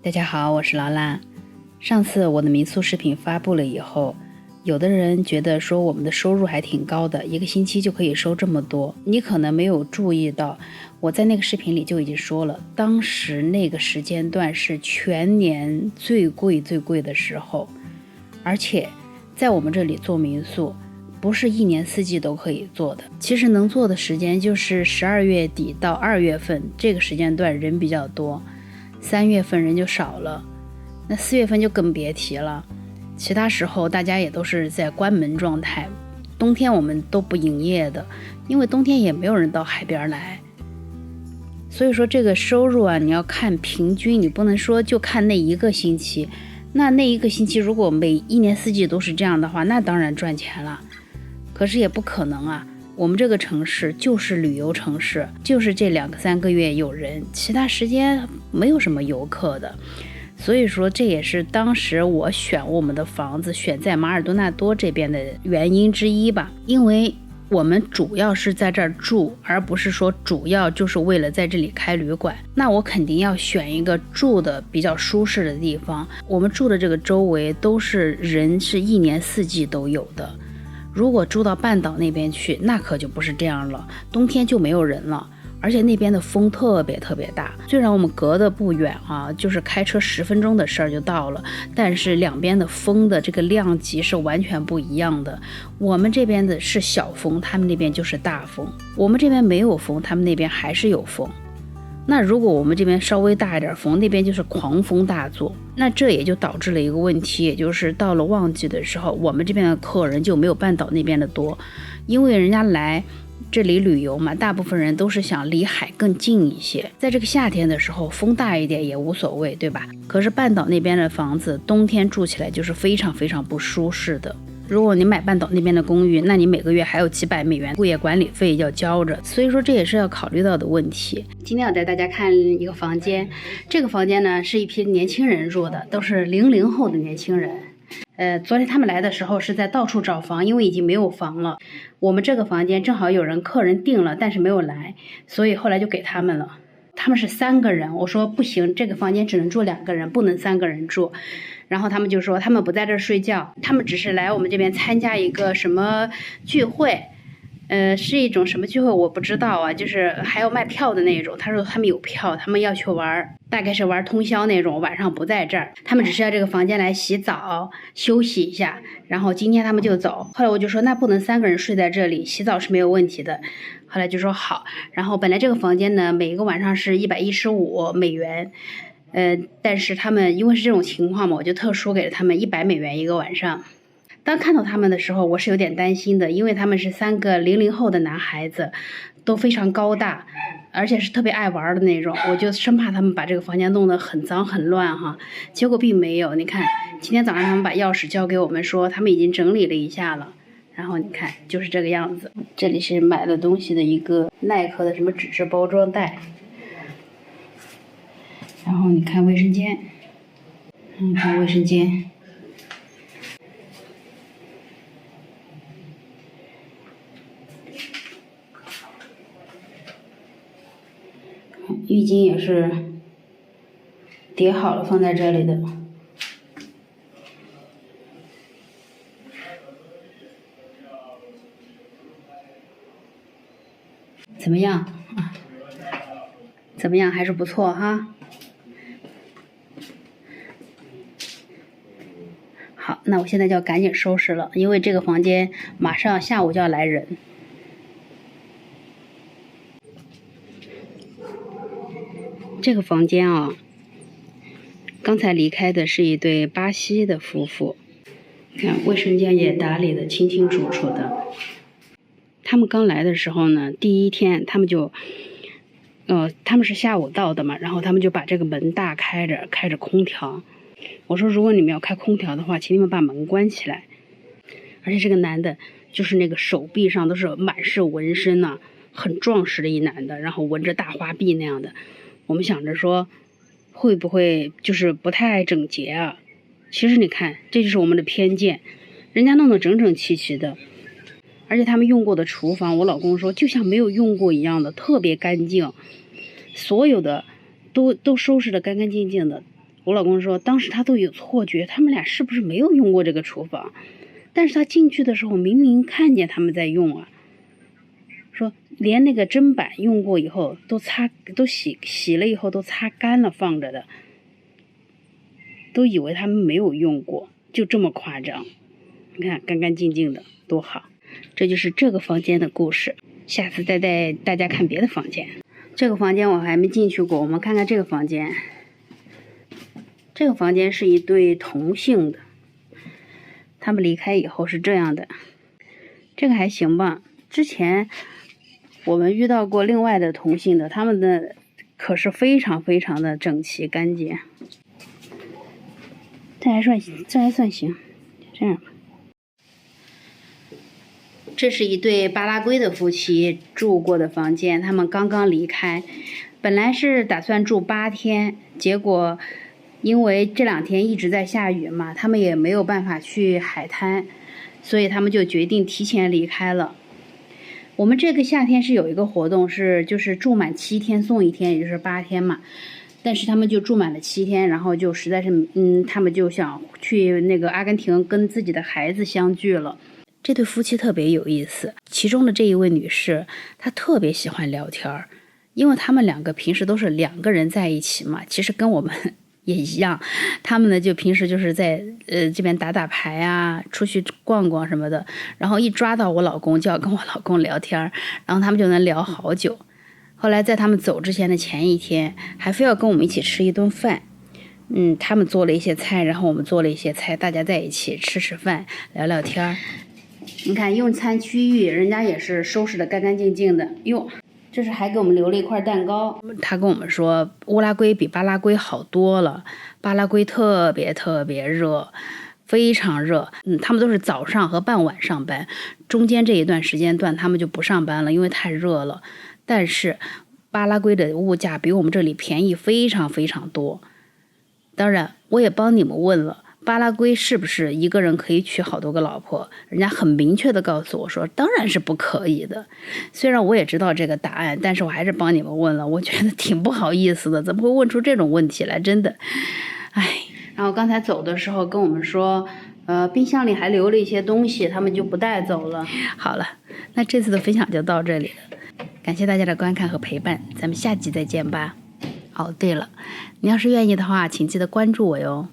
大家好，我是劳拉。上次我的民宿视频发布了以后，有的人觉得说我们的收入还挺高的，一个星期就可以收这么多。你可能没有注意到，我在那个视频里就已经说了，当时那个时间段是全年最贵的时候，而且在我们这里做民宿不是一年四季都可以做的，其实能做的时间就是12月底到2月份，这个时间段人比较多，3月份人就少了，那4月份就更别提了。其他时候大家也都是在关门状态，冬天我们都不营业的，因为冬天也没有人到海边来。所以说这个收入啊，你要看平均，你不能说就看那一个星期。那一个星期如果每一年四季都是这样的话，那当然赚钱了。可是也不可能啊，我们这个城市就是旅游城市，就是这2个3个月有人，其他时间没有什么游客的。所以说这也是当时我选我们的房子选在马尔多纳多这边的原因之一吧，因为我们主要是在这儿住，而不是说主要就是为了在这里开旅馆。那我肯定要选一个住的比较舒适的地方，我们住的这个周围都是人，是一年四季都有的。如果住到半岛那边去，那可就不是这样了，冬天就没有人了，而且那边的风特别大。虽然我们隔得不远啊，就是开车10分钟的事儿就到了，但是两边的风的这个量级是完全不一样的。我们这边的是小风，他们那边就是大风；我们这边没有风，他们那边还是有风。那如果我们这边稍微大一点风，那边就是狂风大作。那这也就导致了一个问题，也就是到了旺季的时候，我们这边的客人就没有半岛那边的多，因为人家来这里旅游嘛，大部分人都是想离海更近一些。在这个夏天的时候，风大一点也无所谓，对吧？可是半岛那边的房子，冬天住起来就是非常不舒适的。如果你买半岛那边的公寓，那你每个月还有几百美元物业管理费要交着，所以说这也是要考虑到的问题。今天我带大家看一个房间，这个房间呢是一批年轻人住的，都是00后的年轻人。昨天他们来的时候是在到处找房，因为已经没有房了。我们这个房间正好有客人订了，但是没有来，所以后来就给他们了。他们是3个人，我说不行，这个房间只能住2个人，不能3个人住。然后他们就说他们不在这儿睡觉，他们只是来我们这边参加一个什么聚会，是一种什么聚会我不知道啊，就是还要卖票的那种。他说他们有票，他们要去玩，大概是玩通宵那种，晚上不在这儿。他们只是要这个房间来洗澡休息一下，然后今天他们就走。后来我就说那不能3个人睡在这里，洗澡是没有问题的。后来就说好，然后本来这个房间呢每一个晚上是115美元，但是他们因为是这种情况嘛，我就特殊给了他们100美元一个晚上。当看到他们的时候，我是有点担心的，因为他们是3个00后的男孩子，都非常高大，而且是特别爱玩的那种，我就生怕他们把这个房间弄得很脏很乱哈。结果并没有，你看今天早上他们把钥匙交给我们说他们已经整理了一下了，然后你看就是这个样子。这里是买了东西的一个耐克的什么纸质包装袋，然后你看卫生间，你看卫生间，浴巾也是叠好了放在这里的。怎么样啊？怎么样？还是不错哈。好，那我现在就要赶紧收拾了，因为这个房间马上下午就要来人。这个房间啊，刚才离开的是一对巴西的夫妇，看卫生间也打理得清清楚楚的。他们刚来的时候呢，第一天他们就他们是下午到的嘛，然后他们就把这个门大开着空调。我说如果你们要开空调的话，请你们把门关起来。而且这个男的就是那个手臂上都是满是纹身呢，很壮实的一男的，然后纹着大花臂那样的。我们想着说会不会就是不太整洁啊？其实你看，这就是我们的偏见，人家弄得整整齐齐的。而且他们用过的厨房，我老公说就像没有用过一样的，特别干净，所有的都收拾得干干净净的。我老公说当时他都有错觉，他们俩是不是没有用过这个厨房，但是他进去的时候明明看见他们在用啊，说连那个砧板用过以后都洗了以后都擦干了放着的，都以为他们没有用过，就这么夸张。你看干干净净的多好。这就是这个房间的故事，下次再带大家看别的房间。这个房间我还没进去过，我们看看这个房间。这个房间是一对同性的，他们离开以后是这样的。这个还行吧，之前我们遇到过另外的同性的，他们的可是非常非常的整齐干净。这还算行，这样吧。这是一对巴拉圭的夫妻住过的房间，他们刚刚离开，本来是打算住8天，结果因为这2天一直在下雨嘛，他们也没有办法去海滩，所以他们就决定提前离开了。我们这个夏天是有一个活动，就是住满7天送1天，也就是8天嘛。但是他们就住满了7天，然后就实在是他们就想去那个阿根廷跟自己的孩子相聚了。这对夫妻特别有意思，其中的这一位女士，她特别喜欢聊天，因为他们2个平时都是2个人在一起嘛，其实跟我们也一样，他们呢就平时就是在这边打打牌啊，出去逛逛什么的，然后一抓到我老公就要跟我老公聊天，然后他们就能聊好久。后来在他们走之前的前一天，还非要跟我们一起吃一顿饭。他们做了一些菜，然后我们做了一些菜，大家在一起吃饭，聊聊天。你看用餐区域人家也是收拾的干干净净的哟。这是还给我们留了一块蛋糕。他跟我们说乌拉圭比巴拉圭好多了，巴拉圭特别特别热，非常热。他们都是早上和傍晚上班，中间这一段时间段他们就不上班了，因为太热了。但是巴拉圭的物价比我们这里便宜非常非常多。当然我也帮你们问了，巴拉圭是不是一个人可以娶好多个老婆？人家很明确的告诉我说当然是不可以的。虽然我也知道这个答案，但是我还是帮你们问了，我觉得挺不好意思的，怎么会问出这种问题来，真的然后刚才走的时候跟我们说冰箱里还留了一些东西，他们就不带走了。好了，那这次的分享就到这里了，感谢大家的观看和陪伴，咱们下集再见吧。哦，对了，你要是愿意的话请记得关注我哟。